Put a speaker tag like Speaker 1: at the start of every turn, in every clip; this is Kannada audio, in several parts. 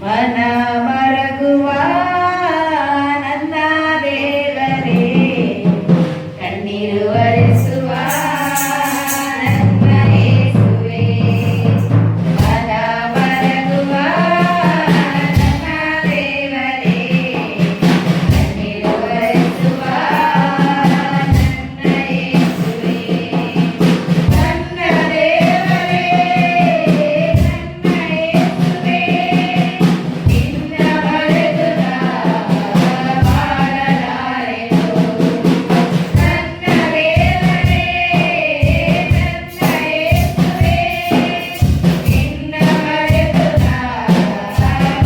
Speaker 1: ಮನ ಮರಗುವ ನನ್ನ ದೇವರೇ, ಕಣ್ಣೀರು ಒರೆಸುವ ನನ್ನ ಯೇಸುವೇ. ಮನ ಮರಗುವ ನನ್ನ ದೇವರೇ, ಕಣ್ಣೀರು ಒರೆಸುವ ನನ್ನ ಯೇಸುವೇ. ನನ್ನ ದೇವರೇ, ನನ್ನ ಯೇಸುವೇ, ನಿನ್ನ ಮರೆತು ನಾ ಬಾಳಲಾರೆನು. ನನ್ನ ದೇವರೇ, ನನ್ನ ಯೇಸುವೇ, ನಿನ್ನ ಮರೆತು ನಾ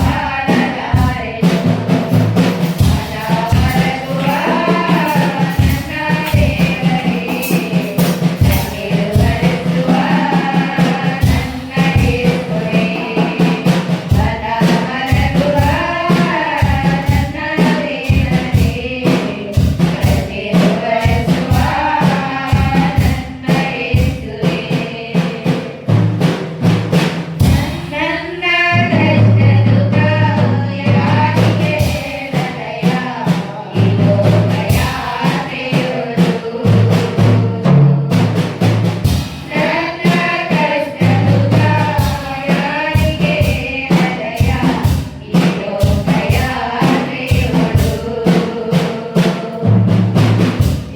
Speaker 1: ಬಾಳಲಾರೆನು. ಮನ ಮರಗುವ ನನ್ನ ದೇವರೇ, ಕಣ್ಣೀರು ಒರೆಸುವ ನನ್ನ ಯೇಸುವೇ. ಮನ ಮರಗುವ ನನ್ನ ದೇವರೇ, ಕಣ್ಣೀರು ಒರೆಸುವ ನನ್ನ ಯೇಸುವೇ. ನನ್ನ ಕಷ್ಟ ದುಃಖ ಯಾರಿಗೆ ಹೇಳಲಯ್ಯ, ಈ ಲೋಕ ಯಾತ್ರೆಯೊಳು. ನನ್ನ ಕಷ್ಟ ದುಃಖ ಯಾರಿಗೆ ಹೇಳಲಯ್ಯ, ಈ ಲೋಕ ಯಾತ್ರೆಯೊಳು.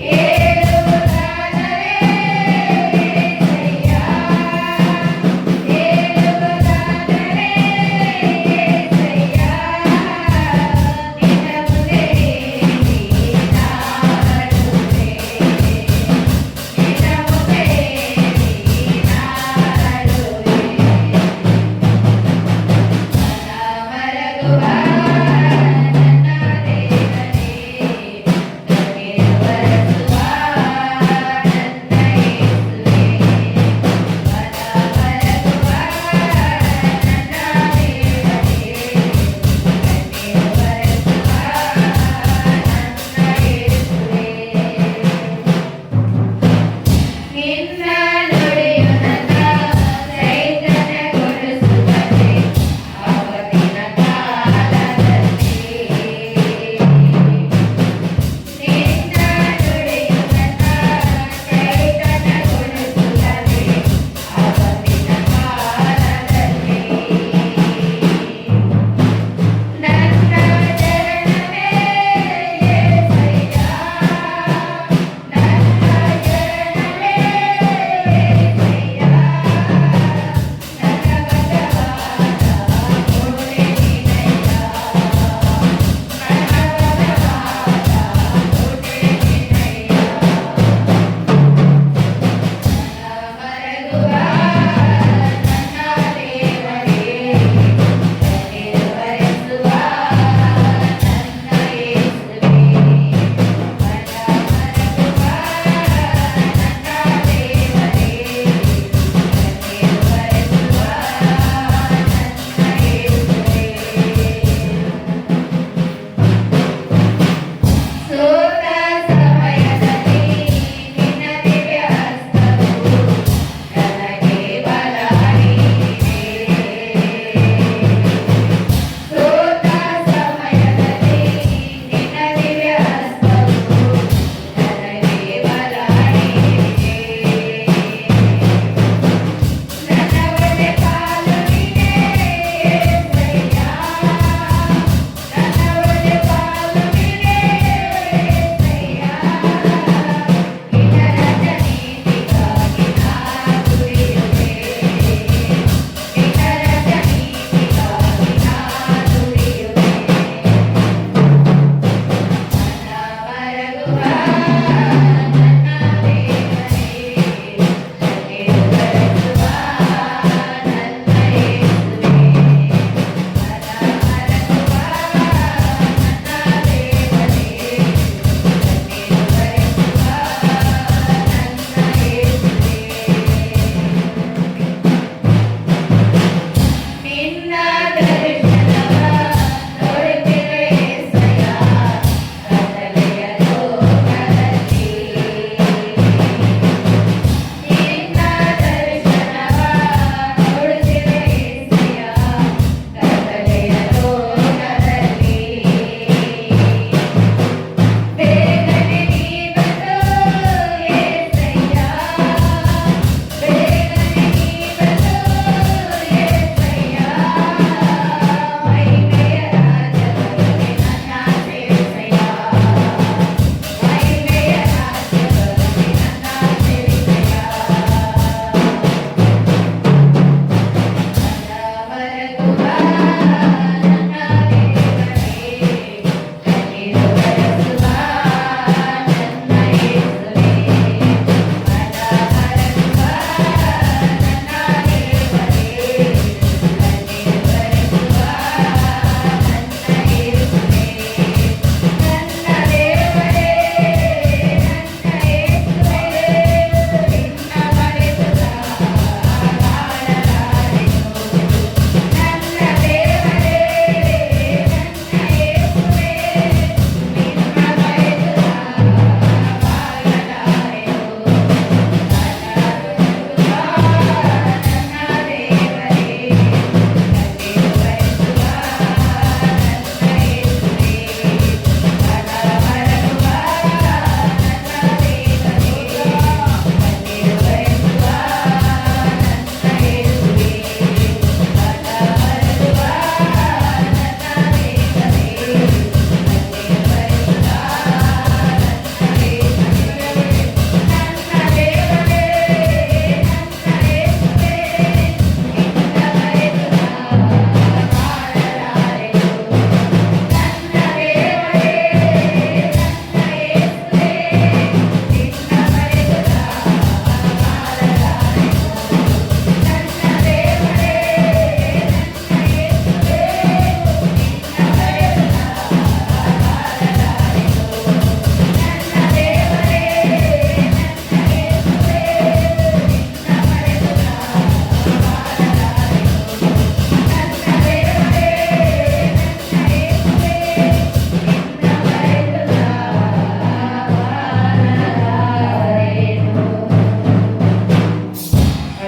Speaker 1: ಹೇಳುವುದಾದರೆ ಏಸಯ್ಯ, ಹೇಳುವುದಾದರೆ ಏಸಯ್ಯ, ನಿನ್ನ ಮುಂದೆ ನೀನಾಡುವೆ, ನಿನ್ನ ಮುಂದೆ ನೀನಾಡುವೆ. ಮನ ಮರಗುವ ನನ್ನ ದೇವರೇ, ಕಣ್ಣೀರು ಒರೆಸುವ ನನ್ನ ಯೇಸುವೇ. ಮನ ಮರಗುವ ನನ್ನ ದೇವರೇ, ಕಣ್ಣೀರು ಒರೆಸುವ ನನ್ನ ಯೇಸುವೇ. ನಿನ್ನ ನುಡಿಯು ನನ್ನ ಚೈತನ್ಯಗೊಳಿಸುತ್ತದೆ ಆಪತ್ತಿನ ಕಾಲದಲ್ಲಿ. ನಿನ್ನ ನುಡಿಯು ನನ್ನ ಚೈತನ್ಯಗೊಳಿಸುತ್ತದೆ ಆಪತ್ತಿನ ಕಾಲದಲ್ಲಿ. ನನ್ನ ಶರಣವೇ ಯೇಸಯ್ಯ, ನನ್ನ ಶರಣವೇ ಯೇಸಯ್ಯ, ನನ್ನ ಬಲವಾದ ಕೋಟೆ ನೀನಯ್ಯ, ನನ್ನ ಬಲವಾದ ಕೋಟೆ ನೀನಯ್ಯ. ಮನ ಮರಗುವ ನನ್ನ ದೇವರೇ, ಕಣ್ಣೀರು ಒರೆಸುವ ನನ್ನ ಯೇಸುವೇ. ಮನ ಮರಗುವ ನನ್ನ ದೇವರೇ, ಕಣ್ಣೀರು ಒರೆಸುವ ನನ್ನ ಯೇಸುವೇ. ಸೋತ ಸಮಯದಲ್ಲಿ ನಿನ್ನ ದಿವ್ಯ ಹಸ್ತವು ನನಗೆ ಬಲ ನೀಡಿದೆ. ಸೋತ ಸಮಯದಲ್ಲಿ ನಿನ್ನ ದಿವ್ಯ ಹಸ್ತವು ನನಗೆ ಬಲ ನೀಡಿದೆ. ನನ್ನ ಒಳ್ಳೆ ಪಾಲು ನೀನೇ ಯೇಸಯ್ಯ, ನನ್ನ ಒಳ್ಳೆ ಪಾಲು ನೀನೇ ಯೇಸಯ್ಯ. ನಿನ್ನ ರಾಜ ನೀತಿಗಾಗಿ ನಾ ದುಡಿಯುವೆ, ನಿನ್ನ ರಾಜ ನೀತಿಗಾಗಿ ನಾ ದುಡಿಯುವೆ. ಮನ ಮರಗುವ ನನ್ನ ದೇವರೇ, ಕಣ್ಣೀರು ಒರೆಸುವ ನನ್ನ ಯೇಸುವೇ. ಮನ ಮರಗುವ ನನ್ನ ದೇವರೇ, ಕಣ್ಣೀರು ಒರೆಸುವ ನನ್ನ ಯೇಸುವೇ. ನಿನ್ನ ದರ್ಶನವ ನೋಡುತ್ತಿರೆ ಯೇಸಯ್ಯ, ಕತ್ತಲೆಯ ಲೋಕದಲ್ಲಿ. ನಿನ್ನ ದರ್ಶನವ ನೋಡುತ್ತಿರೆ ಯೇಸಯ್ಯ, ಕತ್ತಲೆಯ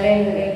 Speaker 1: ನರೇಂದ್ರ